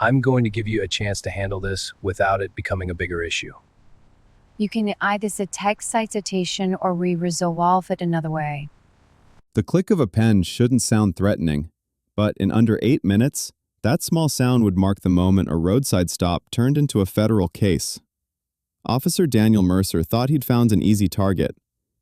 I'm going to give you a chance to handle this without it becoming a bigger issue. You can either say text citation or we resolve it another way. The click of a pen shouldn't sound threatening, but in under 8 minutes, that small sound would mark the moment a roadside stop turned into a federal case. Officer Daniel Mercer thought he'd found an easy target.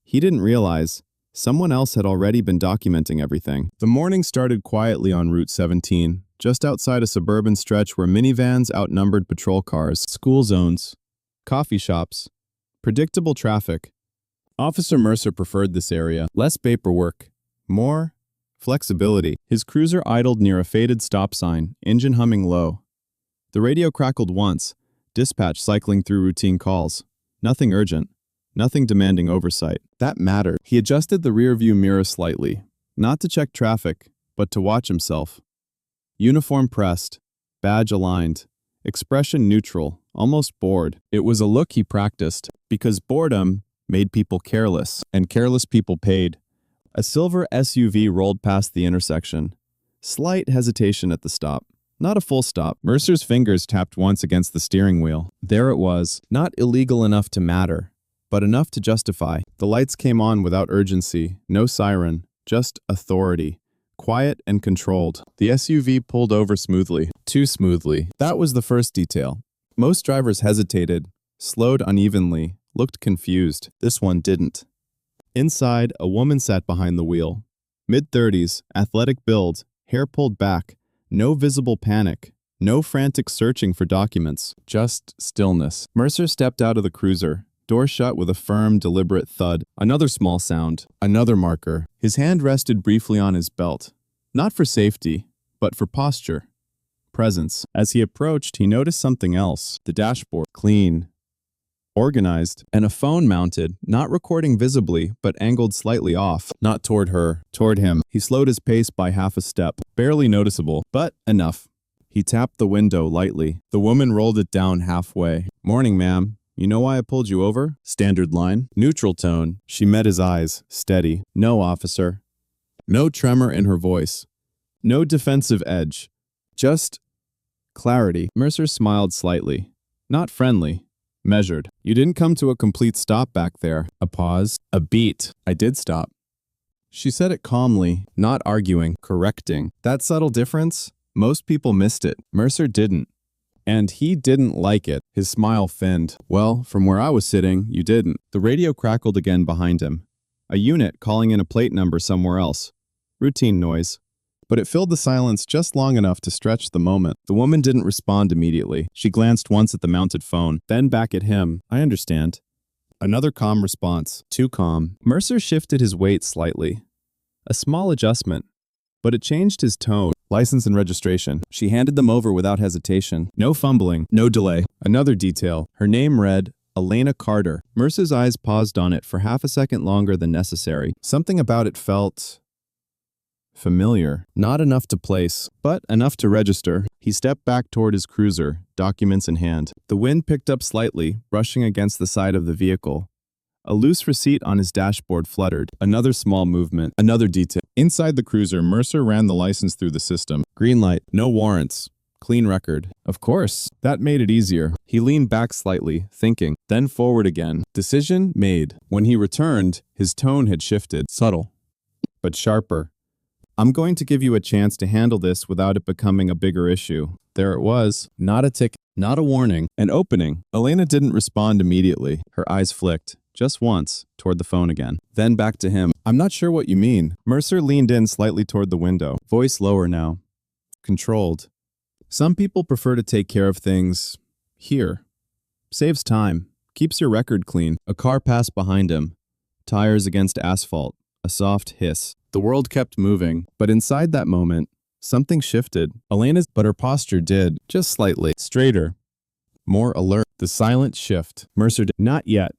He didn't realize someone else had already been documenting everything. The morning started quietly on Route 17, just outside a suburban stretch where minivans outnumbered patrol cars, school zones, coffee shops, predictable traffic. Officer Mercer preferred this area. Less paperwork, more flexibility. His cruiser idled near a faded stop sign, engine humming low. The radio crackled once, dispatch cycling through routine calls. Nothing urgent, nothing demanding oversight. That mattered. He adjusted the rearview mirror slightly, not to check traffic, but to watch himself. Uniform pressed, badge aligned, expression neutral, almost bored. It was a look he practiced, because boredom made people careless, and careless people paid. A silver SUV rolled past the intersection. Slight hesitation at the stop. Not a full stop. Mercer's fingers tapped once against the steering wheel. There it was, not illegal enough to matter, but enough to justify. The lights came on without urgency, no siren, just authority. Quiet and controlled. The SUV pulled over smoothly. Too smoothly. That was the first detail. Most drivers hesitated, slowed unevenly, looked confused. This one didn't. Inside, a woman sat behind the wheel. Mid-30s, athletic build, hair pulled back, no visible panic, no frantic searching for documents, just stillness. Mercer stepped out of the cruiser, door shut with a firm, deliberate thud. Another small sound, another marker. His hand rested briefly on his belt, not for safety, but for posture, presence. As he approached, he noticed something else. The dashboard, clean, organized, and a phone mounted, not recording visibly, but angled slightly off. Not toward her, toward him. He slowed his pace by half a step. Barely noticeable, but enough. He tapped the window lightly. The woman rolled it down halfway. "Morning, ma'am. You know why I pulled you over?" Standard line. Neutral tone. She met his eyes, steady. "No, officer." No tremor in her voice. No defensive edge. Just clarity. Mercer smiled slightly. Not friendly. Measured. "You didn't come to a complete stop back there." A pause. A beat. "I did stop." She said it calmly, not arguing, correcting. That subtle difference? Most people missed it. Mercer didn't. And he didn't like it. His smile thinned. "Well, from where I was sitting, you didn't." The radio crackled again behind him. A unit calling in a plate number somewhere else. Routine noise. But it filled the silence just long enough to stretch the moment. The woman didn't respond immediately. She glanced once at the mounted phone, then back at him. "I understand." Another calm response. Too calm. Mercer shifted his weight slightly. A small adjustment. But it changed his tone. "License and registration." She handed them over without hesitation. No fumbling, no delay. Another detail. Her name read Elena Carter. Mercer's eyes paused on it for half a second longer than necessary. Something about it felt familiar. Not enough to place, but enough to register. He stepped back toward his cruiser, documents in hand. The wind picked up slightly, brushing against the side of the vehicle. A loose receipt on his dashboard fluttered. Another small movement. Another detail. Inside the cruiser, Mercer ran the license through the system. Green light. No warrants. Clean record. Of course. That made it easier. He leaned back slightly, thinking, then forward again. Decision made. When he returned, his tone had shifted. Subtle, but sharper. "I'm going to give you a chance to handle this without it becoming a bigger issue." There it was. Not a ticket, not a warning, an opening. Elena didn't respond immediately. Her eyes flicked, just once, toward the phone again. Then back to him. "I'm not sure what you mean." Mercer leaned in slightly toward the window, voice lower now. Controlled. "Some people prefer to take care of things here. Saves time. Keeps your record clean." A car passed behind him. Tires against asphalt. A soft hiss. The world kept moving, but inside that moment, something shifted. But her posture did, just slightly. Straighter. More alert. The silent shift. Mercer did not yet.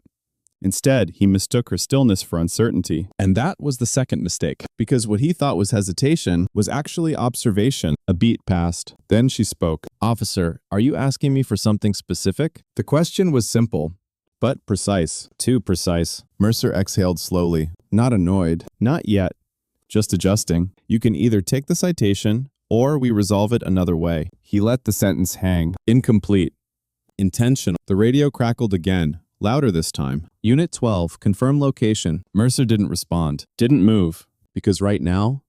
Instead, he mistook her stillness for uncertainty. And that was the second mistake, because what he thought was hesitation was actually observation. A beat passed. Then she spoke. "Officer, are you asking me for something specific?" The question was simple, but precise. Too precise. Mercer exhaled slowly. Not annoyed. Not yet. Just adjusting. "You can either take the citation or we resolve it another way. He let the sentence hang. Incomplete. Intentional. The radio crackled again, louder this time. Unit 12, confirm location. Mercer didn't respond, didn't move, because right now,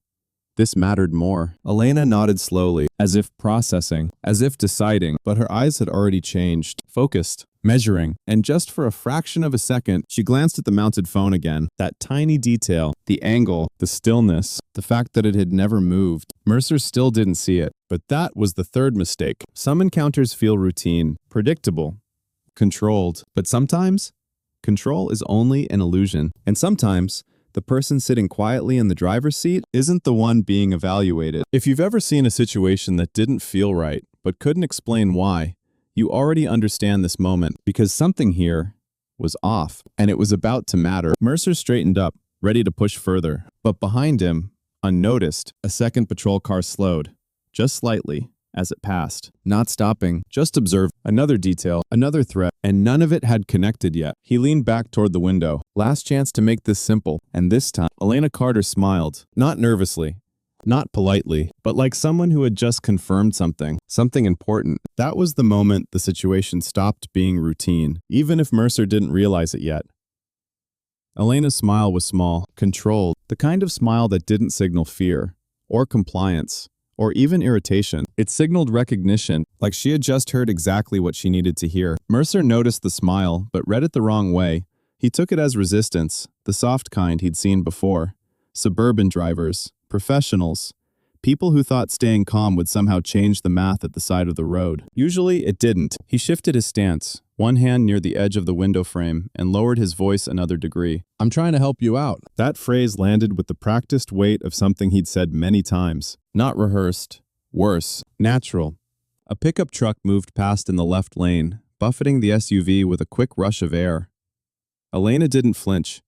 this mattered more. Elena nodded slowly, as if processing, as if deciding, but her eyes had already changed, focused, measuring, and just for a fraction of a second, she glanced at the mounted phone again. That tiny detail, the angle, the stillness, the fact that it had never moved. Mercer still didn't see it, but that was the third mistake. Some encounters feel routine, predictable, controlled, but sometimes, control is only an illusion, and sometimes, the person sitting quietly in the driver's seat isn't the one being evaluated. If you've ever seen a situation that didn't feel right, but couldn't explain why, you already understand this moment because something here was off and it was about to matter. Mercer straightened up, ready to push further. But behind him, unnoticed, a second patrol car slowed, just slightly, as it passed. Not stopping, just observed. Another detail, another threat, and none of it had connected yet. He leaned back toward the window. Last chance to make this simple. And this time, Elena Carter smiled. Not nervously, not politely, but like someone who had just confirmed something important. That was the moment the situation stopped being routine, even if Mercer didn't realize it yet. Elena's smile was small, controlled, the kind of smile that didn't signal fear, or compliance, or even irritation. It signaled recognition, like she had just heard exactly what she needed to hear. Mercer noticed the smile, but read it the wrong way. He took it as resistance, the soft kind he'd seen before. Suburban drivers, professionals, people who thought staying calm would somehow change the math at the side of the road. Usually, it didn't. He shifted his stance, one hand near the edge of the window frame, and lowered his voice another degree. "I'm trying to help you out." That phrase landed with the practiced weight of something he'd said many times. Not rehearsed. Worse. Natural. A pickup truck moved past in the left lane, buffeting the SUV with a quick rush of air. Elena didn't flinch.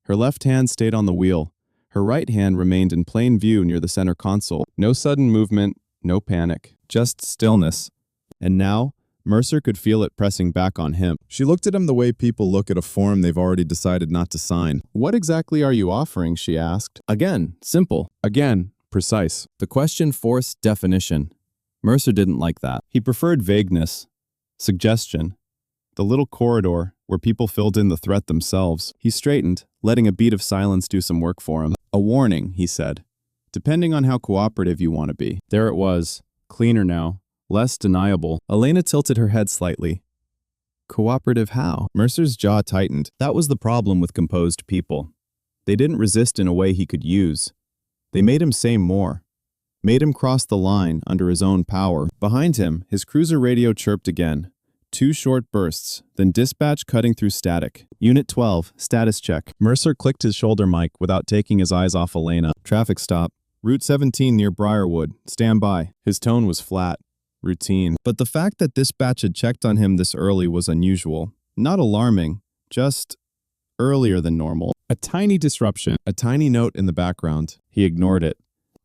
Her left hand stayed on the wheel. Her right hand remained in plain view near the center console. No sudden movement, no panic, just stillness. And now, Mercer could feel it pressing back on him. She looked at him the way people look at a form they've already decided not to sign. "What exactly are you offering?" she asked. Again, simple. Again, precise. The question forced definition. Mercer didn't like that. He preferred vagueness, suggestion, the little corridor where people filled in the threat themselves. He straightened, letting a beat of silence do some work for him. "A warning," he said, "depending on how cooperative you want to be." There it was, cleaner now, less deniable. Elena tilted her head slightly. Cooperative how? Mercer's jaw tightened. That was the problem with composed people. They didn't resist in a way he could use. They made him say more. Made him cross the line under his own power. Behind him, his cruiser radio chirped again. 2 short bursts, then dispatch cutting through static. Unit 12, status check. Mercer clicked his shoulder mic without taking his eyes off Elena. Traffic stop. Route 17 near Briarwood. Stand by. His tone was flat. Routine. But the fact that dispatch had checked on him this early was unusual. Not alarming, just earlier than normal. A tiny disruption, a tiny note in the background. He ignored it.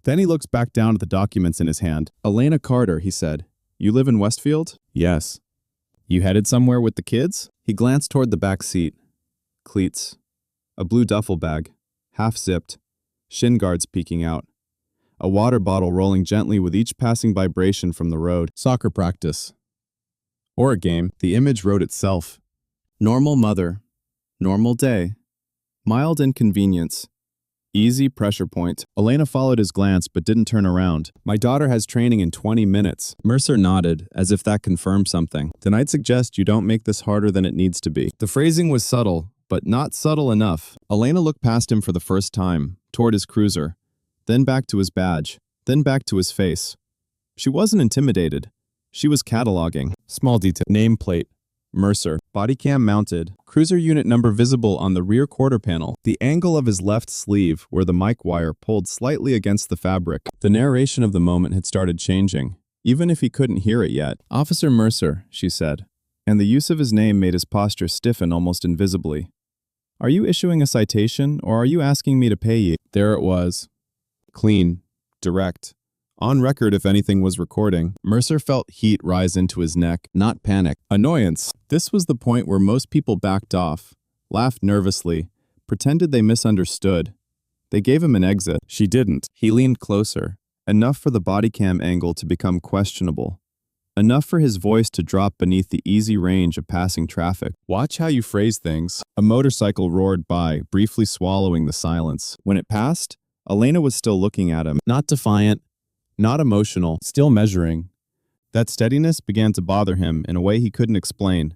Then he looked back down at the documents in his hand. "Elena Carter," he said. "You live in Westfield?" "Yes." "You headed somewhere with the kids?" He glanced toward the back seat. Cleats. A blue duffel bag. Half-zipped. Shin guards peeking out. A water bottle rolling gently with each passing vibration from the road. Soccer practice. Or a game. The image wrote itself. Normal mother. Normal day. Mild inconvenience. Easy pressure point. Elena followed his glance but didn't turn around. "My daughter has training in 20 minutes. Mercer nodded, as if that confirmed something. "Then I'd suggest you don't make this harder than it needs to be." The phrasing was subtle, but not subtle enough. Elena looked past him for the first time, toward his cruiser, then back to his badge, then back to his face. She wasn't intimidated. She was cataloging. Small detail. Nameplate. Mercer. Body cam mounted. Cruiser unit number visible on the rear quarter panel. The angle of his left sleeve where the mic wire pulled slightly against the fabric. The narration of the moment had started changing, even if he couldn't hear it yet. "Officer Mercer," she said, and the use of his name made his posture stiffen almost invisibly. "Are you issuing a citation, or are you asking me to pay you?" There it was. Clean. Direct. On record if anything was recording. Mercer felt heat rise into his neck, not panic. Annoyance. This was the point where most people backed off, laughed nervously, pretended they misunderstood. They gave him an exit. She didn't. He leaned closer, enough for the body cam angle to become questionable, enough for his voice to drop beneath the easy range of passing traffic. Watch how you phrase things. A motorcycle roared by, briefly swallowing the silence. When it passed, Elena was still looking at him, not defiant, not emotional, still measuring. That steadiness began to bother him in a way he couldn't explain.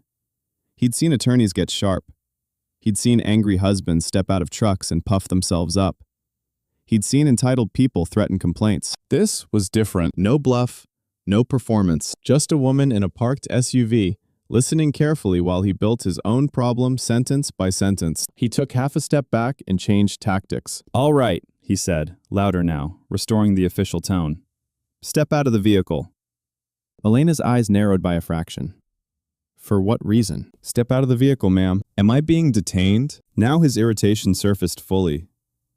He'd seen attorneys get sharp. He'd seen angry husbands step out of trucks and puff themselves up. He'd seen entitled people threaten complaints. This was different. No bluff, no performance. Just a woman in a parked SUV, listening carefully while he built his own problem sentence by sentence. He took half a step back and changed tactics. "All right," he said, louder now, restoring the official tone. "Step out of the vehicle." Elena's eyes narrowed by a fraction. "For what reason?" "Step out of the vehicle, ma'am." "Am I being detained?" Now his irritation surfaced fully.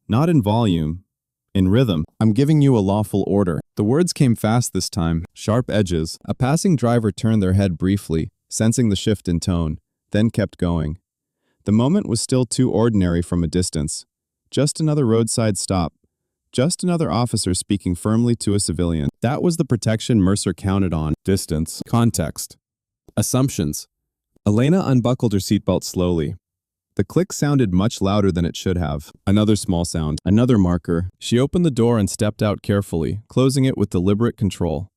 Not in volume, in rhythm. "I'm giving you a lawful order." The words came fast this time, sharp edges. A passing driver turned their head briefly, sensing the shift in tone, then kept going. The moment was still too ordinary from a distance. Just another roadside stop. Just another officer speaking firmly to a civilian. That was the protection Mercer counted on. Distance. Context. Assumptions. Elena unbuckled her seatbelt slowly. The click sounded much louder than it should have. Another small sound. Another marker. She opened the door and stepped out carefully, closing it with deliberate control.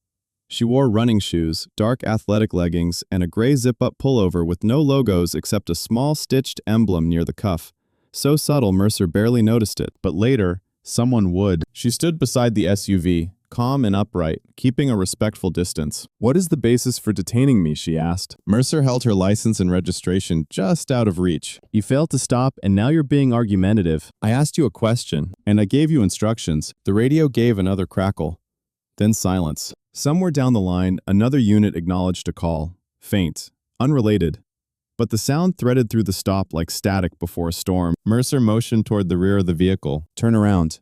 She wore running shoes, dark athletic leggings, and a gray zip-up pullover with no logos except a small stitched emblem near the cuff. So subtle Mercer barely noticed it, but later, someone would. She stood beside the SUV, calm and upright, keeping a respectful distance. "What is the basis for detaining me?" she asked. Mercer held her license and registration just out of reach. "You failed to stop, and now you're being argumentative. I asked you a question, and I gave you instructions." The radio gave another crackle. Then silence. Somewhere down the line, another unit acknowledged a call. Faint. Unrelated. But the sound threaded through the stop like static before a storm. Mercer motioned toward the rear of the vehicle. "Turn around."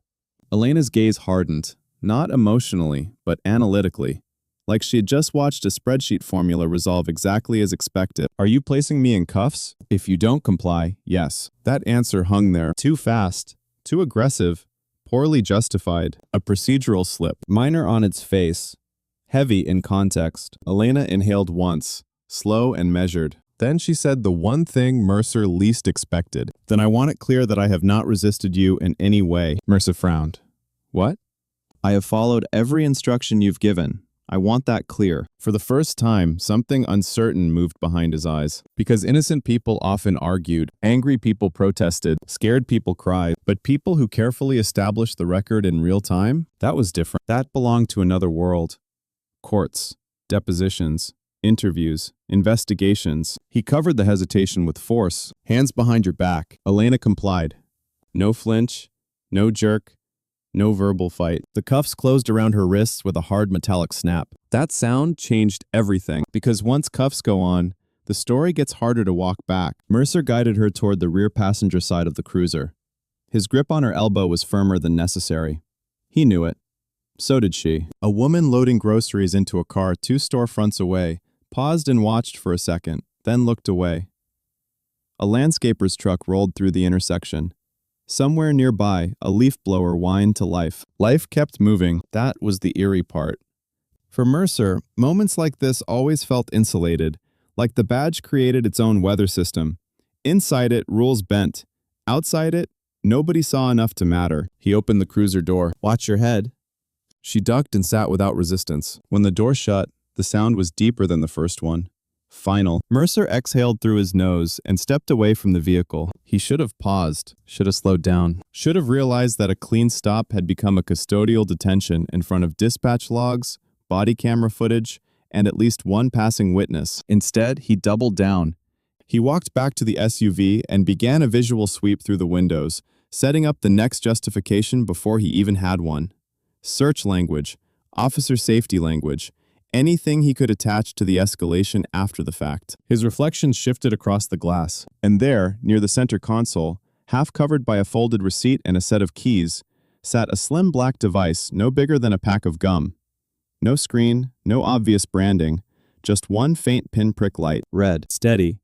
Elena's gaze hardened. Not emotionally, but analytically. Like she had just watched a spreadsheet formula resolve exactly as expected. "Are you placing me in cuffs?" "If you don't comply, yes." That answer hung there. Too fast. Too aggressive. Poorly justified. A procedural slip. Minor on its face. Heavy in context. Elena inhaled once. Slow and measured. Then she said the one thing Mercer least expected. "Then I want it clear that I have not resisted you in any way." Mercer frowned. "What?" "I have followed every instruction you've given. I want that clear." For the first time, something uncertain moved behind his eyes. Because innocent people often argued, angry people protested, scared people cried, but people who carefully established the record in real time? That was different. That belonged to another world. Courts, depositions, interviews, investigations. He covered the hesitation with force. "Hands behind your back." Elena complied. No flinch, no jerk, no verbal fight. The cuffs closed around her wrists with a hard metallic snap. That sound changed everything, because once cuffs go on, the story gets harder to walk back. Mercer guided her toward the rear passenger side of the cruiser. His grip on her elbow was firmer than necessary. He knew it. So did she. A woman loading groceries into a car 2 storefronts away paused and watched for a second, then looked away. A landscaper's truck rolled through the intersection. Somewhere nearby, a leaf blower whined to life. Life kept moving. That was the eerie part. For Mercer, moments like this always felt insulated, like the badge created its own weather system. Inside it, rules bent. Outside it, nobody saw enough to matter. He opened the cruiser door. "Watch your head." She ducked and sat without resistance. When the door shut, the sound was deeper than the first one. Final. Mercer exhaled through his nose and stepped away from the vehicle. He should have paused, should have slowed down, should have realized that a clean stop had become a custodial detention in front of dispatch logs, body camera footage, and at least one passing witness. Instead, he doubled down. He walked back to the SUV and began a visual sweep through the windows, setting up the next justification before he even had one. Search language, officer safety language, anything he could attach to the escalation after the fact. His reflections shifted across the glass, and there, near the center console, half covered by a folded receipt and a set of keys, sat a slim black device no bigger than a pack of gum. No screen, no obvious branding, just one faint pinprick light. Red. Steady.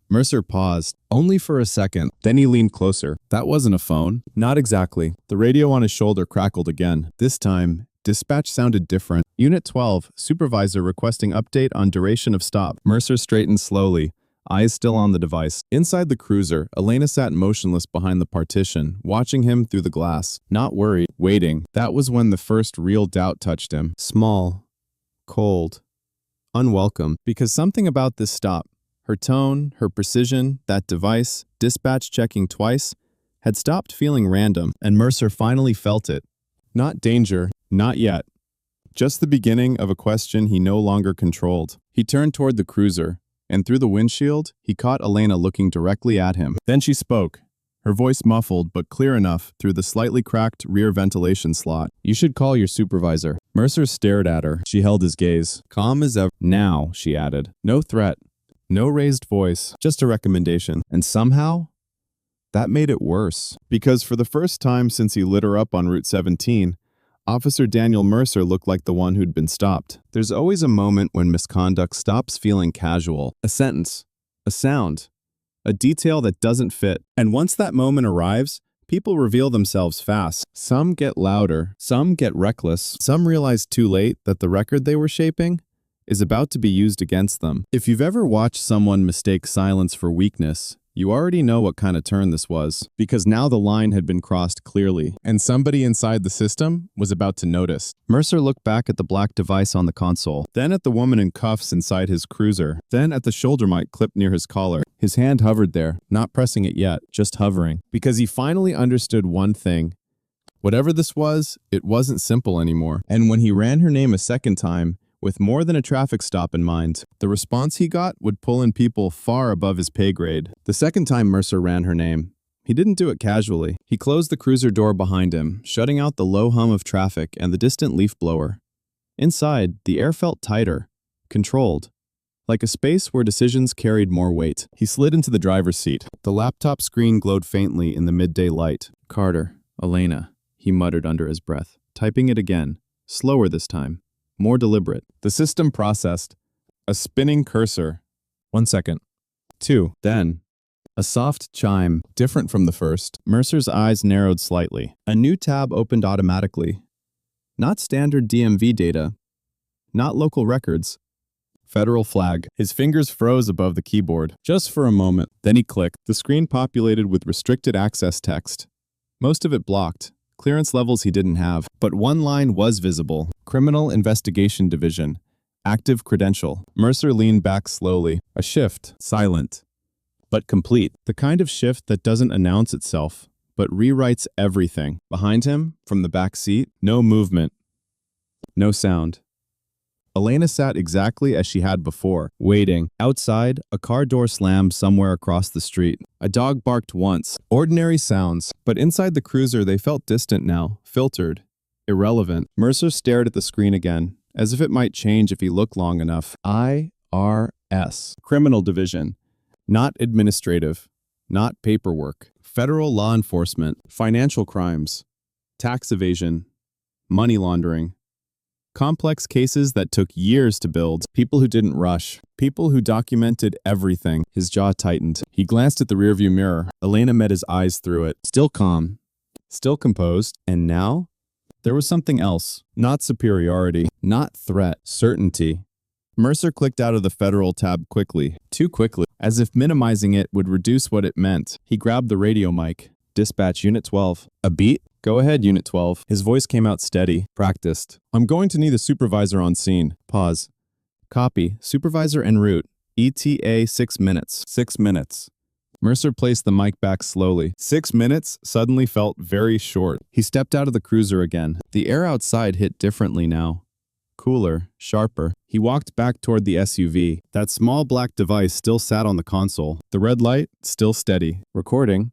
Mercer paused, only for a second. Then he leaned closer. That wasn't a phone. Not exactly. The radio on his shoulder crackled again. This time, Dispatch sounded different. Unit 12, supervisor requesting update on duration of stop. Mercer straightened slowly, eyes still on the device. Inside the cruiser, Elena sat motionless behind the partition, watching him through the glass. Not worried, waiting. That was when the first real doubt touched him. Small, cold, unwelcome. Because something about this stop, her tone, her precision, that device, dispatch checking twice, had stopped feeling random, and Mercer finally felt it. Not danger, not yet. Just the beginning of a question he no longer controlled. He turned toward the cruiser, and through the windshield, he caught Elena looking directly at him. Then she spoke, her voice muffled but clear enough through the slightly cracked rear ventilation slot. "You should call your supervisor." Mercer stared at her. She held his gaze. Calm as ever. "Now," she added. No threat, no raised voice, just a recommendation. And somehow, that made it worse. Because for the first time since he lit her up on Route 17, Officer Daniel Mercer looked like the one who'd been stopped. There's always a moment when misconduct stops feeling casual. A sentence, a sound, a detail that doesn't fit. And once that moment arrives, people reveal themselves fast. Some get louder, some get reckless, some realize too late that the record they were shaping is about to be used against them. If you've ever watched someone mistake silence for weakness, you already know what kind of turn this was, because now the line had been crossed clearly, and somebody inside the system was about to notice. Mercer looked back at the black device on the console, then at the woman in cuffs inside his cruiser, then at the shoulder mic clipped near his collar. His hand hovered there, not pressing it yet, just hovering, because he finally understood one thing. Whatever this was, it wasn't simple anymore. And when he ran her name a second time, with more than a traffic stop in mind, the response he got would pull in people far above his pay grade. The second time Mercer ran her name, he didn't do it casually. He closed the cruiser door behind him, shutting out the low hum of traffic and the distant leaf blower. Inside, the air felt tighter, controlled, like a space where decisions carried more weight. He slid into the driver's seat. The laptop screen glowed faintly in the midday light. "Carter, Elena," he muttered under his breath, typing it again, slower this time. More deliberate. The system processed. A spinning cursor. 1 second. 2. Then, a soft chime, different from the first. Mercer's eyes narrowed slightly. A new tab opened automatically. Not standard DMV data. Not local records. Federal flag. His fingers froze above the keyboard, just for a moment. Then he clicked. The screen populated with restricted access text. Most of it blocked. Clearance levels he didn't have, but one line was visible. Criminal Investigation Division. Active credential. Mercer leaned back slowly. A shift. Silent. But complete. The kind of shift that doesn't announce itself, but rewrites everything. Behind him, from the back seat, no movement. No sound. Elena sat exactly as she had before, waiting. Outside, a car door slammed somewhere across the street. A dog barked once. Ordinary sounds. But inside the cruiser, they felt distant now, filtered, irrelevant. Mercer stared at the screen again, as if it might change if he looked long enough. IRS. Criminal Division. Not administrative. Not paperwork. Federal law enforcement. Financial crimes. Tax evasion. Money laundering. Complex cases that took years to build. People who didn't rush. People who documented everything. His jaw tightened. He glanced at the rearview mirror. Elena met his eyes through it. Still calm. Still composed. And now? There was something else. Not superiority. Not threat. Certainty. Mercer clicked out of the federal tab quickly. Too quickly. As if minimizing it would reduce what it meant. He grabbed the radio mic. Dispatch, Unit 12. A beat? Go ahead, Unit 12. His voice came out steady, practiced. I'm going to need a supervisor on scene. Pause. Copy. Supervisor en route. ETA 6 minutes. 6 minutes. Mercer placed the mic back slowly. 6 minutes suddenly felt very short. He stepped out of the cruiser again. The air outside hit differently now. Cooler, sharper. He walked back toward the SUV. That small black device still sat on the console. The red light, still steady. Recording.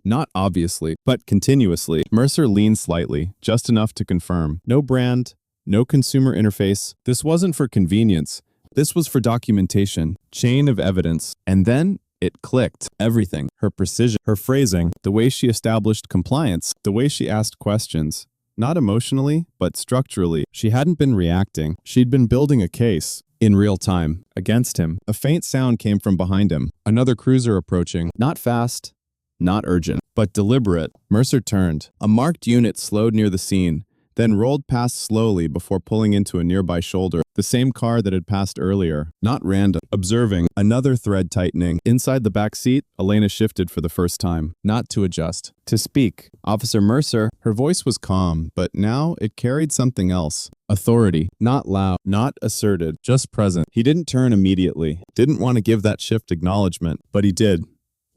Not obviously, but continuously. Mercer leaned slightly, just enough to confirm. No brand, no consumer interface. This wasn't for convenience. This was for documentation, chain of evidence. And then it clicked. Everything. Her precision, her phrasing, the way she established compliance, the way she asked questions. Not emotionally, but structurally. She hadn't been reacting. She'd been building a case. In real time. Against him. A faint sound came from behind him. Another cruiser approaching. Not fast. Not urgent, but deliberate. Mercer turned. A marked unit slowed near the scene, then rolled past slowly before pulling into a nearby shoulder, the same car that had passed earlier. Not random. Observing, another thread tightening. Inside the back seat, Elena shifted for the first time. Not to adjust. To speak. Officer Mercer, her voice was calm, but now it carried something else. Authority. Not loud, not asserted, just present. He didn't turn immediately. Didn't want to give that shift acknowledgement, but he did.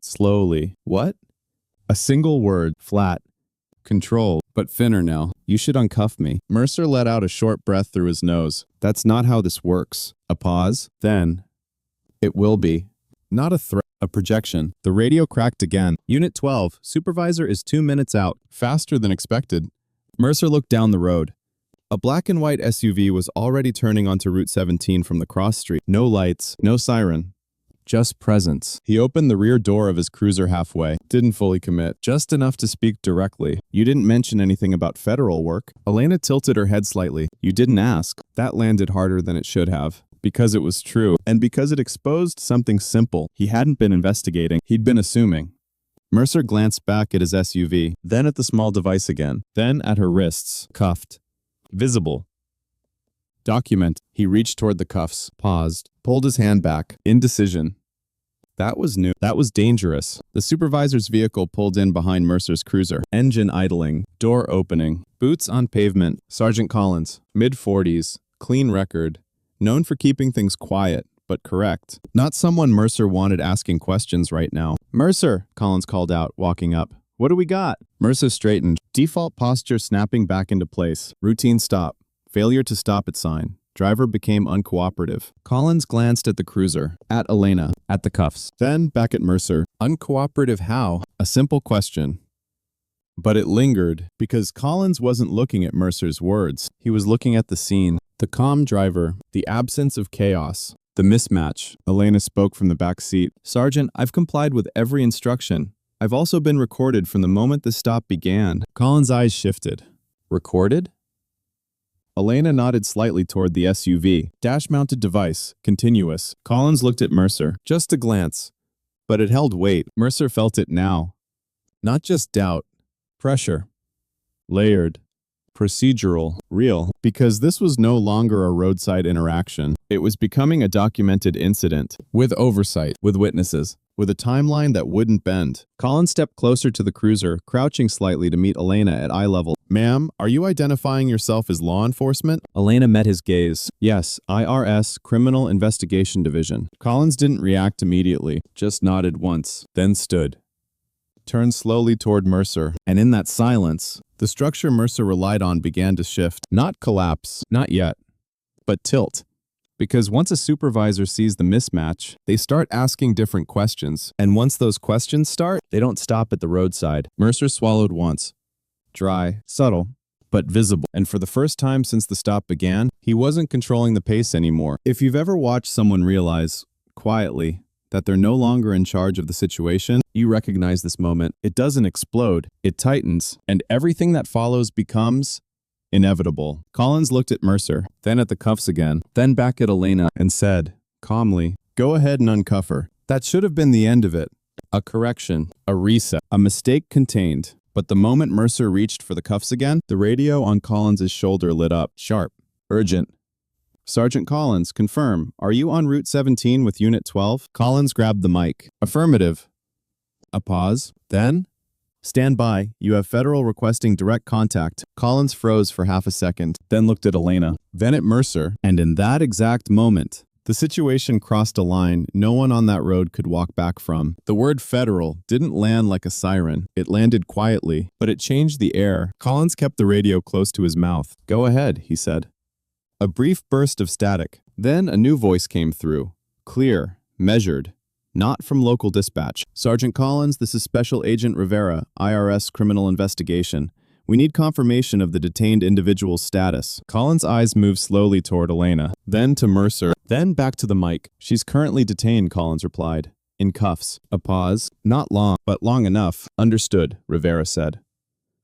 Slowly. What? A single word. Flat. Control, but thinner now. You should uncuff me. Mercer let out a short breath through his nose. That's not how this works. A pause. Then. It will be. Not a threat. A projection. The radio cracked again. Unit 12. Supervisor is 2 minutes out. Faster than expected. Mercer looked down the road. A black and white SUV was already turning onto Route 17 from the cross street. No lights. No siren. Just presence. He opened the rear door of his cruiser halfway. Didn't fully commit. Just enough to speak directly. You didn't mention anything about federal work. Elena tilted her head slightly. You didn't ask. That landed harder than it should have. Because it was true. And because it exposed something simple. He hadn't been investigating. He'd been assuming. Mercer glanced back at his SUV. Then at the small device again. Then at her wrists. Cuffed. Visible. Document. He reached toward the cuffs. Paused. Pulled his hand back. Indecision. That was new. That was dangerous. The supervisor's vehicle pulled in behind Mercer's cruiser. Engine idling. Door opening. Boots on pavement. Sergeant Collins. Mid-40s. Clean record. Known for keeping things quiet, but correct. Not someone Mercer wanted asking questions right now. Mercer, Collins called out, walking up. What do we got? Mercer straightened. Default posture snapping back into place. Routine stop. Failure to stop at sign. Driver became uncooperative. Collins glanced at the cruiser, at Elena, at the cuffs, then back at Mercer. Uncooperative how? A simple question. But it lingered, because Collins wasn't looking at Mercer's words. He was looking at the scene. The calm driver, the absence of chaos, the mismatch. Elena spoke from the back seat. Sergeant, I've complied with every instruction. I've also been recorded from the moment the stop began. Collins' eyes shifted. Recorded? Elena nodded slightly toward the SUV. Dash-mounted device. Continuous. Collins looked at Mercer. Just a glance. But it held weight. Mercer felt it now. Not just doubt. Pressure. Layered. Procedural. Real. Because this was no longer a roadside interaction. It was becoming a documented incident. With oversight. With witnesses. With a timeline that wouldn't bend. Collins stepped closer to the cruiser, crouching slightly to meet Elena at eye level. Ma'am, are you identifying yourself as law enforcement? Elena met his gaze. Yes, IRS Criminal Investigation Division. Collins didn't react immediately, just nodded once, then stood. Turned slowly toward Mercer, and in that silence, the structure Mercer relied on began to shift. Not collapse, not yet, but tilt. Because once a supervisor sees the mismatch, they start asking different questions. And once those questions start, they don't stop at the roadside. Mercer swallowed once. Dry, subtle, but visible. And for the first time since the stop began, he wasn't controlling the pace anymore. If you've ever watched someone realize, quietly, that they're no longer in charge of the situation, you recognize this moment. It doesn't explode, it tightens, and everything that follows becomes inevitable. Collins looked at Mercer, then at the cuffs again, then back at Elena, and said, calmly, go ahead and uncuff her. That should have been the end of it. A correction, a reset, a mistake contained. But the moment Mercer reached for the cuffs again, the radio on Collins' shoulder lit up, sharp, urgent. Sergeant Collins, confirm, are you on Route 17 with Unit 12? Collins grabbed the mic. Affirmative. A pause. Then? Stand by. You have federal requesting direct contact. Collins froze for half a second, then looked at Elena, then at Mercer, and in that exact moment, the situation crossed a line no one on that road could walk back from. The word federal didn't land like a siren. It landed quietly, but it changed the air. Collins kept the radio close to his mouth. Go ahead, he said. A brief burst of static. Then a new voice came through. Clear, measured. Not from local dispatch. Sergeant Collins, this is Special Agent Rivera, IRS Criminal Investigation. We need confirmation of the detained individual's status. Collins' eyes moved slowly toward Elena, then to Mercer, then back to the mic. She's currently detained, Collins replied. In cuffs. A pause. Not long, but long enough. Understood, Rivera said.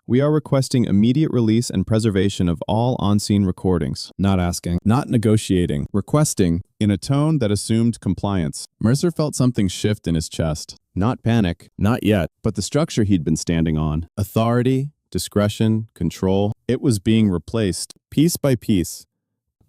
We are requesting immediate release and preservation of all on-scene recordings. Not asking, not negotiating, requesting, in a tone that assumed compliance. Mercer felt something shift in his chest. Not panic, not yet, but the structure he'd been standing on. Authority, discretion, control. It was being replaced, piece by piece,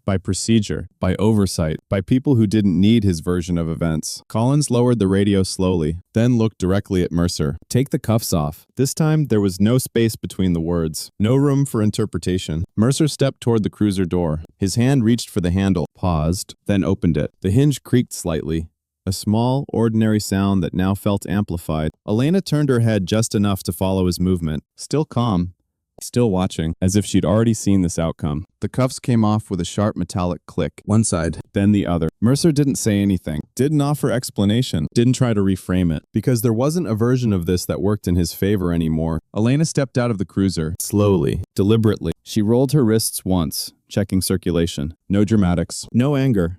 by procedure, by oversight, by people who didn't need his version of events. Collins lowered the radio slowly, then looked directly at Mercer. Take the cuffs off. This time, there was no space between the words, no room for interpretation. Mercer stepped toward the cruiser door. His hand reached for the handle, paused, then opened it. The hinge creaked slightly. A small, ordinary sound that now felt amplified. Elena turned her head just enough to follow his movement. Still calm, still watching, as if she'd already seen this outcome. The cuffs came off with a sharp metallic click. One side, then the other. Mercer didn't say anything, didn't offer explanation, didn't try to reframe it, because there wasn't a version of this that worked in his favor anymore. Elena stepped out of the cruiser, slowly, deliberately. She rolled her wrists once, checking circulation. No dramatics, no anger,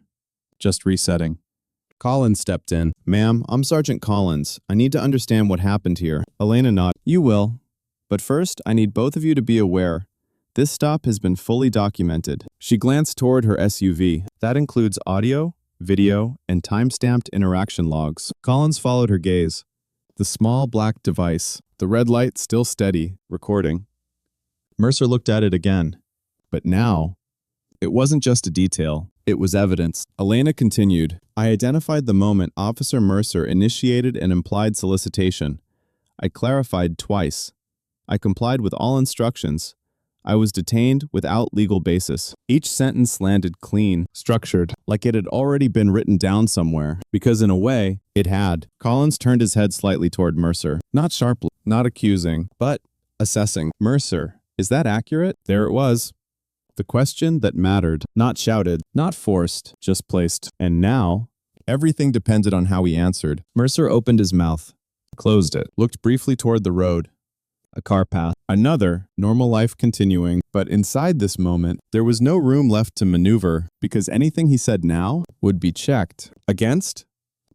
just resetting. Collins stepped in. Ma'am, I'm Sergeant Collins. I need to understand what happened here. Elena nodded. You will. But first, I need both of you to be aware. This stop has been fully documented. She glanced toward her SUV. That includes audio, video, and time-stamped interaction logs. Collins followed her gaze. The small black device. The red light still steady, recording. Mercer looked at it again. But now, it wasn't just a detail. It was evidence. Elena continued. I identified the moment Officer Mercer initiated an implied solicitation. I clarified twice. I complied with all instructions. I was detained without legal basis. Each sentence landed clean, structured, like it had already been written down somewhere, because in a way, it had. Collins turned his head slightly toward Mercer. Not sharply, not accusing, but assessing. Mercer, is that accurate? There it was. The question that mattered, not shouted, not forced, just placed. And now, everything depended on how he answered. Mercer opened his mouth, closed it, looked briefly toward the road. A car path. Another, normal life continuing. But inside this moment, there was no room left to maneuver because anything he said now would be checked against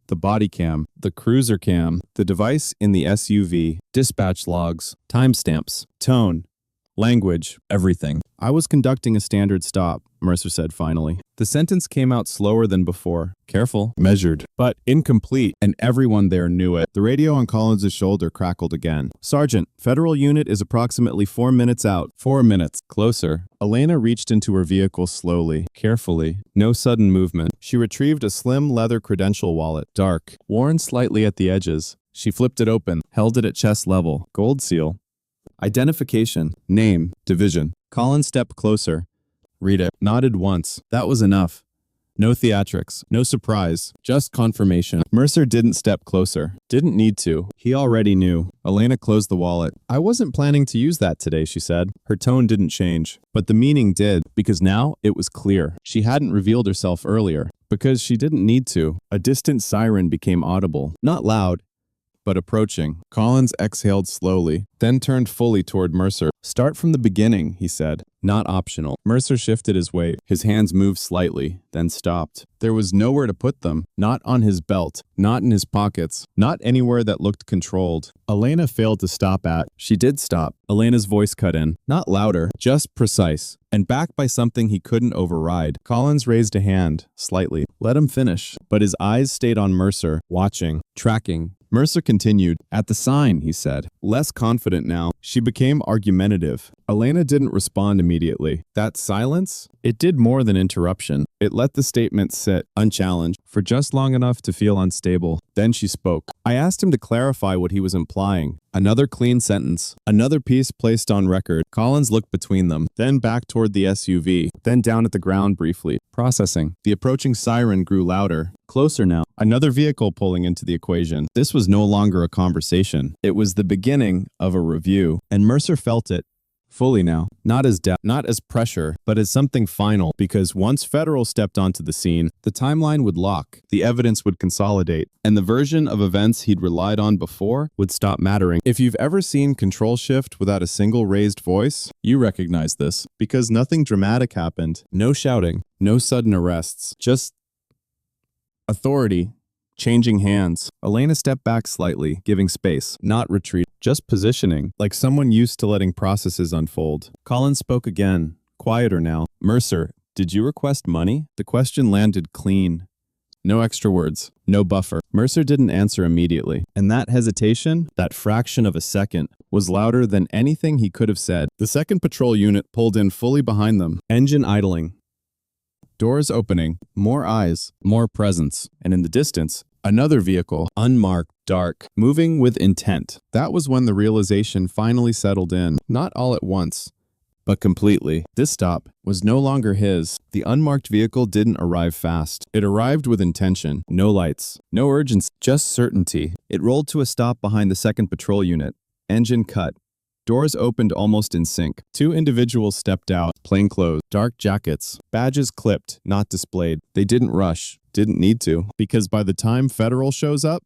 the body cam, the cruiser cam, the device in the SUV, dispatch logs, timestamps, tone, language, everything. I was conducting a standard stop, Mercer said finally. The sentence came out slower than before. Careful, measured, but incomplete, and everyone there knew it. The radio on Collins' shoulder crackled again. Sergeant, federal unit is approximately 4 minutes out. 4 minutes. Closer. Elena reached into her vehicle slowly, carefully. No sudden movement. She retrieved a slim leather credential wallet, dark, worn slightly at the edges. She flipped it open, held it at chest level. Gold seal. Identification, name, division. Collins stepped closer. Read it. Nodded once. That was enough. No theatrics, no surprise, just confirmation. Mercer didn't step closer. Didn't need to. He already knew. Elena closed the wallet. I wasn't planning to use that today, she said. Her tone didn't change. But the meaning did, because now it was clear. She hadn't revealed herself earlier, because she didn't need to. A distant siren became audible. Not loud, but approaching. Collins exhaled slowly, then turned fully toward Mercer. Start from the beginning, he said. Not optional. Mercer shifted his weight. His hands moved slightly, then stopped. There was nowhere to put them. Not on his belt. Not in his pockets. Not anywhere that looked controlled. Elena failed to stop at. She did stop. Elena's voice cut in. Not louder, just precise. And backed by something he couldn't override. Collins raised a hand, slightly. Let him finish. But his eyes stayed on Mercer, watching, tracking. Mercer continued. At the sign, he said. Less confident now. She became argumentative. Elena didn't respond immediately. That silence? It did more than interruption. It let the statement sit, unchallenged, for just long enough to feel unstable. Then she spoke. I asked him to clarify what he was implying. Another clean sentence. Another piece placed on record. Collins looked between them, then back toward the SUV, then down at the ground briefly. Processing. The approaching siren grew louder. Closer now. Another vehicle pulling into the equation. This was no longer a conversation. It was the beginning of a review, and Mercer felt it. Fully now. Not as depth, not as pressure, but as something final, because once Federal stepped onto the scene, the timeline would lock, the evidence would consolidate, and the version of events he'd relied on before would stop mattering. If you've ever seen Control Shift without a single raised voice, you recognize this, because nothing dramatic happened. No shouting, no sudden arrests, just authority. Changing hands. Elena stepped back slightly, giving space, not retreat, just positioning, like someone used to letting processes unfold. Collins spoke again, quieter now. Mercer, did you request money? The question landed clean. No extra words. No buffer. Mercer didn't answer immediately. And that hesitation, that fraction of a second, was louder than anything he could have said. The second patrol unit pulled in fully behind them. Engine idling. Doors opening. More eyes. More presence. And in the distance, another vehicle, unmarked, dark, moving with intent. That was when the realization finally settled in. Not all at once, but completely. This stop was no longer his. The unmarked vehicle didn't arrive fast. It arrived with intention. No lights. No urgency. Just certainty. It rolled to a stop behind the second patrol unit. Engine cut. Doors opened almost in sync. Two individuals stepped out, plainclothes, dark jackets, badges clipped, not displayed. They didn't rush, didn't need to, because by the time Federal shows up,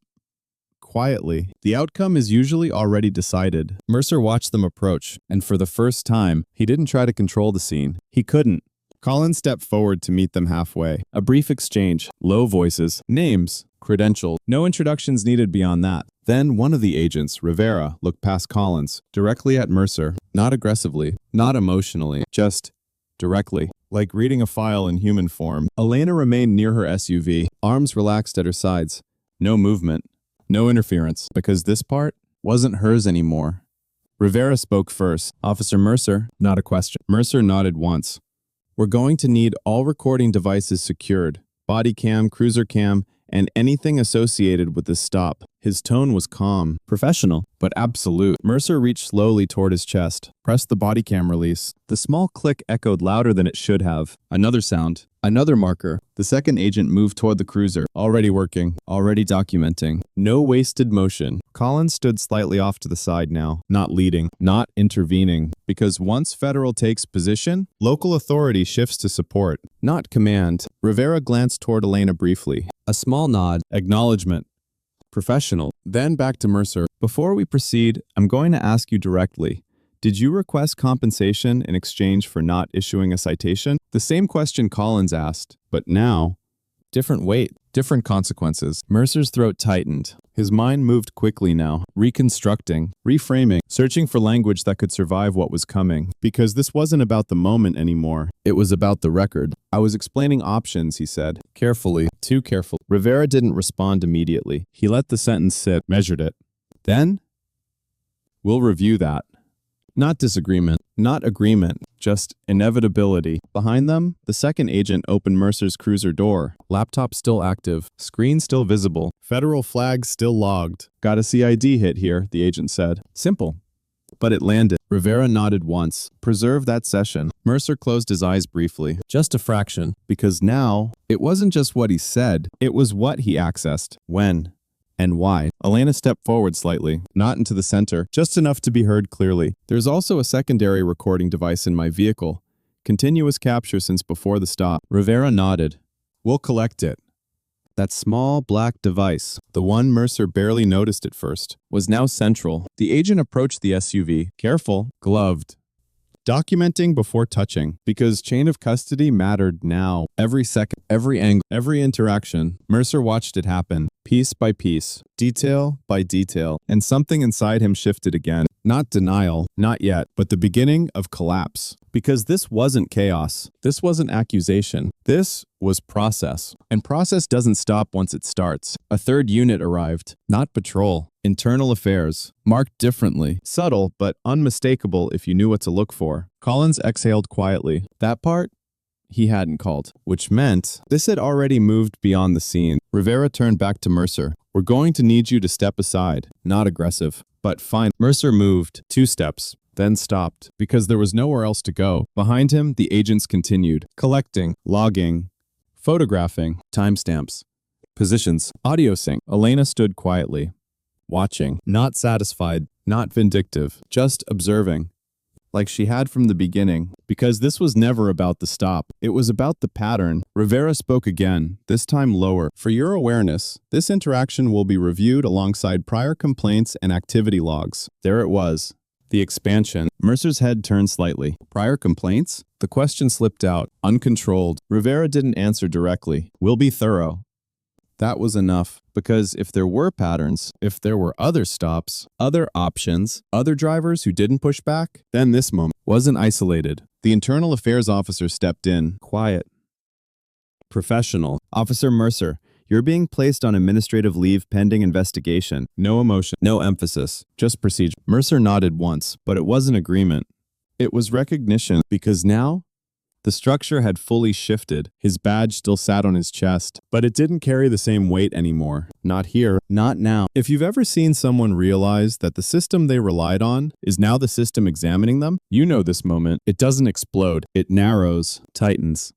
quietly, the outcome is usually already decided. Mercer watched them approach, and for the first time, he didn't try to control the scene. He couldn't. Collins stepped forward to meet them halfway. A brief exchange, low voices, names, credentials, no introductions needed beyond that. Then one of the agents, Rivera, looked past Collins, directly at Mercer, not aggressively, not emotionally, just directly, like reading a file in human form. Elena remained near her SUV, arms relaxed at her sides. No movement, no interference, because this part wasn't hers anymore. Rivera spoke first. Officer Mercer, not a question. Mercer nodded once. We're going to need all recording devices secured, body cam, cruiser cam, and anything associated with this stop. His tone was calm, professional, but absolute. Mercer reached slowly toward his chest, pressed the body cam release. The small click echoed louder than it should have. Another sound, another marker. The second agent moved toward the cruiser, already working, already documenting. No wasted motion. Collins stood slightly off to the side now, not leading, not intervening, because once Federal takes position, local authority shifts to support, not command. Rivera glanced toward Elena briefly. A small nod, acknowledgement. Professional. Then back to Mercer. Before we proceed, I'm going to ask you directly. Did you request compensation in exchange for not issuing a citation? The same question Collins asked, but now, different weight, different consequences. Mercer's throat tightened. His mind moved quickly now, reconstructing, reframing, searching for language that could survive what was coming. Because this wasn't about the moment anymore. It was about the record. I was explaining options, he said. Carefully, too careful. Rivera didn't respond immediately. He let the sentence sit, measured it. Then, we'll review that. Not disagreement, not agreement, just inevitability. Behind them, the second agent opened Mercer's cruiser door. Laptop still active, screen still visible, Federal flag still logged. Got a CID hit here, the agent said. Simple. But it landed. Rivera nodded once. Preserve that session. Mercer closed his eyes briefly. Just a fraction. Because now, it wasn't just what he said, it was what he accessed. When? And why? Elena stepped forward slightly, not into the center, just enough to be heard clearly. There's also a secondary recording device in my vehicle. Continuous capture since before the stop. Rivera nodded. We'll collect it. That small black device, the one Mercer barely noticed at first, was now central. The agent approached the SUV, careful, gloved. Documenting before touching, because chain of custody mattered now. Every second, every angle, every interaction. Mercer watched it happen, piece by piece, detail by detail, and something inside him shifted again. Not denial, not yet, but the beginning of collapse. Because this wasn't chaos. This wasn't accusation. This was process. And process doesn't stop once it starts. A third unit arrived. Not patrol. Internal affairs. Marked differently. Subtle, but unmistakable if you knew what to look for. Collins exhaled quietly. That part, he hadn't called. Which meant this had already moved beyond the scene. Rivera turned back to Mercer. We're going to need you to step aside. Not aggressive, but fine. Mercer moved 2 steps. Then stopped, because there was nowhere else to go. Behind him, the agents continued, collecting, logging, photographing, timestamps, positions, audio sync. Elena stood quietly, watching, not satisfied, not vindictive, just observing, like she had from the beginning, because this was never about the stop. It was about the pattern. Rivera spoke again, this time lower. For your awareness, this interaction will be reviewed alongside prior complaints and activity logs. There it was. The expansion. Mercer's head turned slightly. Prior complaints? The question slipped out, uncontrolled. Rivera didn't answer directly. We'll be thorough. That was enough, because if there were patterns, if there were other stops, other options, other drivers who didn't push back, then this moment wasn't isolated. The internal affairs officer stepped in, quiet, professional. Officer Mercer, You're being placed on administrative leave pending investigation. No emotion, no emphasis, just procedure. Mercer nodded once, but it wasn't agreement. It was recognition, because now the structure had fully shifted. His badge still sat on his chest, but it didn't carry the same weight anymore. Not here, not now. If you've ever seen someone realize that the system they relied on is now the system examining them, you know this moment. It doesn't explode. It narrows, tightens,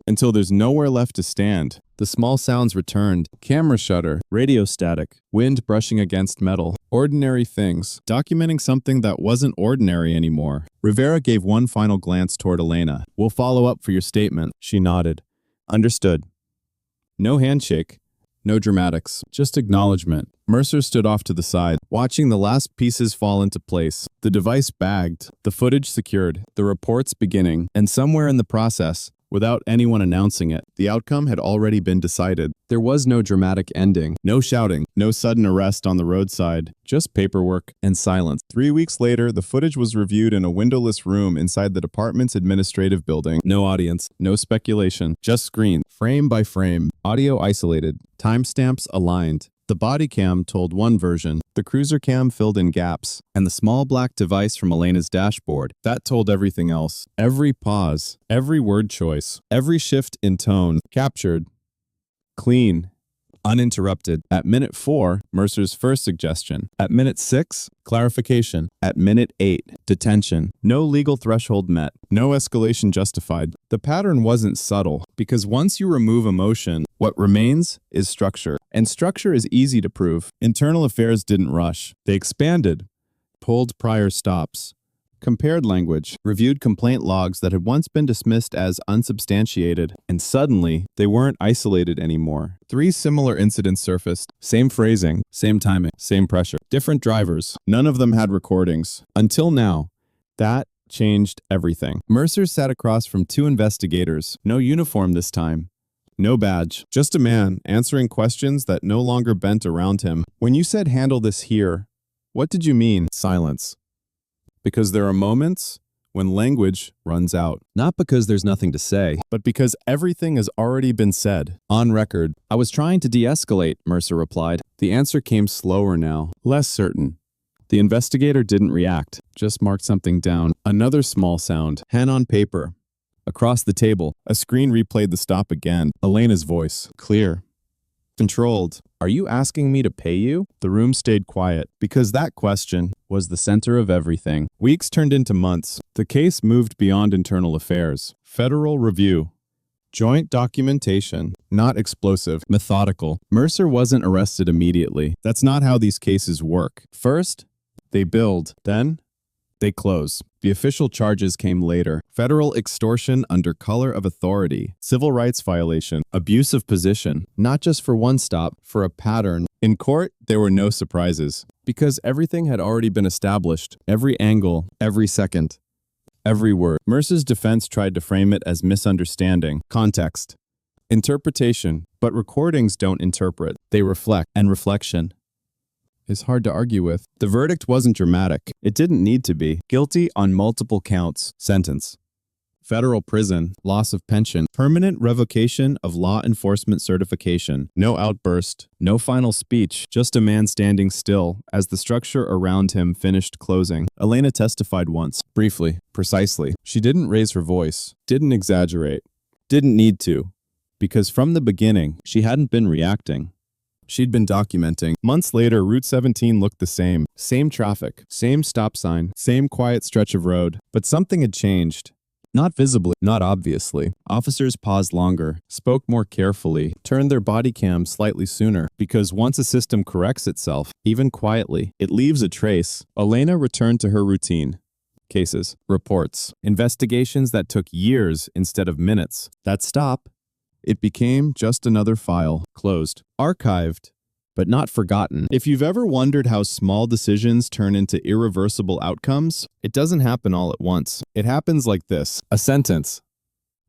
until there's nowhere left to stand. The small sounds returned. Camera shutter, radio static, wind brushing against metal. Ordinary things, documenting something that wasn't ordinary anymore. Rivera gave one final glance toward Elena. "We'll follow up for your statement." She nodded. "Understood." No handshake, no dramatics, just acknowledgement. Mercer stood off to the side, watching the last pieces fall into place. The device bagged, the footage secured, the reports beginning, and somewhere in the process, without anyone announcing it, the outcome had already been decided. There was no dramatic ending, no shouting, no sudden arrest on the roadside, just paperwork and silence. 3 weeks later, the footage was reviewed in a windowless room inside the department's administrative building. No audience, no speculation, just screen, frame by frame, audio isolated, timestamps aligned. The body cam told one version, the cruiser cam filled in gaps, and the small black device from Elena's dashboard, that told everything else. Every pause, every word choice, every shift in tone, captured, clean, uninterrupted. At minute 4, Mercer's first suggestion. At minute 6, clarification. At minute 8, detention. No legal threshold met. No escalation justified. The pattern wasn't subtle, because once you remove emotion, what remains is structure. And structure is easy to prove. Internal affairs didn't rush. They expanded, pulled prior stops, compared language, reviewed complaint logs that had once been dismissed as unsubstantiated, and suddenly, they weren't isolated anymore. 3 similar incidents surfaced. Same phrasing, same timing, same pressure. Different drivers. None of them had recordings. Until now. That changed everything. Mercer sat across from 2 investigators. No uniform this time. No badge. Just a man answering questions that no longer bent around him. "When you said handle this here, what did you mean?" Silence. Because there are moments when language runs out. Not because there's nothing to say, but because everything has already been said. On record. "I was trying to de-escalate," Mercer replied. The answer came slower now, less certain. The investigator didn't react, just marked something down. Another small sound. Pen on paper. Across the table, a screen replayed the stop again. Elena's voice. Clear. Controlled. "Are you asking me to pay you?" The room stayed quiet, because that question was the center of everything. Weeks turned into months. The case moved beyond internal affairs. Federal review. Joint documentation. Not explosive. Methodical. Mercer wasn't arrested immediately. That's not how these cases work. First, they build. Then, they close. The official charges came later. Federal extortion under color of authority. Civil rights violation. Abuse of position. Not just for one stop, for a pattern. In court, there were no surprises. Because everything had already been established. Every angle, every second, every word. Mercer's defense tried to frame it as misunderstanding. Context. Interpretation. But recordings don't interpret. They reflect. And reflection is hard to argue with. The verdict wasn't dramatic. It didn't need to be. Guilty on multiple counts. Sentence. Federal prison. Loss of pension. Permanent revocation of law enforcement certification. No outburst. No final speech. Just a man standing still as the structure around him finished closing. Elena testified once. Briefly. Precisely. She didn't raise her voice. Didn't exaggerate. Didn't need to. Because from the beginning, she hadn't been reacting. She'd been documenting. Months later, Route 17 looked the same. Same traffic, same stop sign, same quiet stretch of road. But something had changed. Not visibly, not obviously. Officers paused longer, spoke more carefully, turned their body cams slightly sooner. Because once a system corrects itself, even quietly, it leaves a trace. Elena returned to her routine. Cases, reports, investigations that took years instead of minutes. That stop, it became just another file, closed, archived, but not forgotten. If you've ever wondered how small decisions turn into irreversible outcomes, it doesn't happen all at once. It happens like this. A sentence,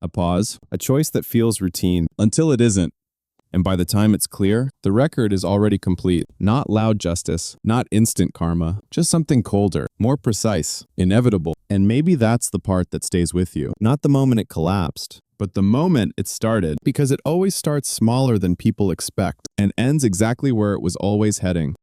a pause, a choice that feels routine, until it isn't. And by the time it's clear, the record is already complete. Not loud justice, not instant karma, just something colder, more precise, inevitable. And maybe that's the part that stays with you. Not the moment it collapsed, But the moment it started, because it always starts smaller than people expect and ends exactly where it was always heading.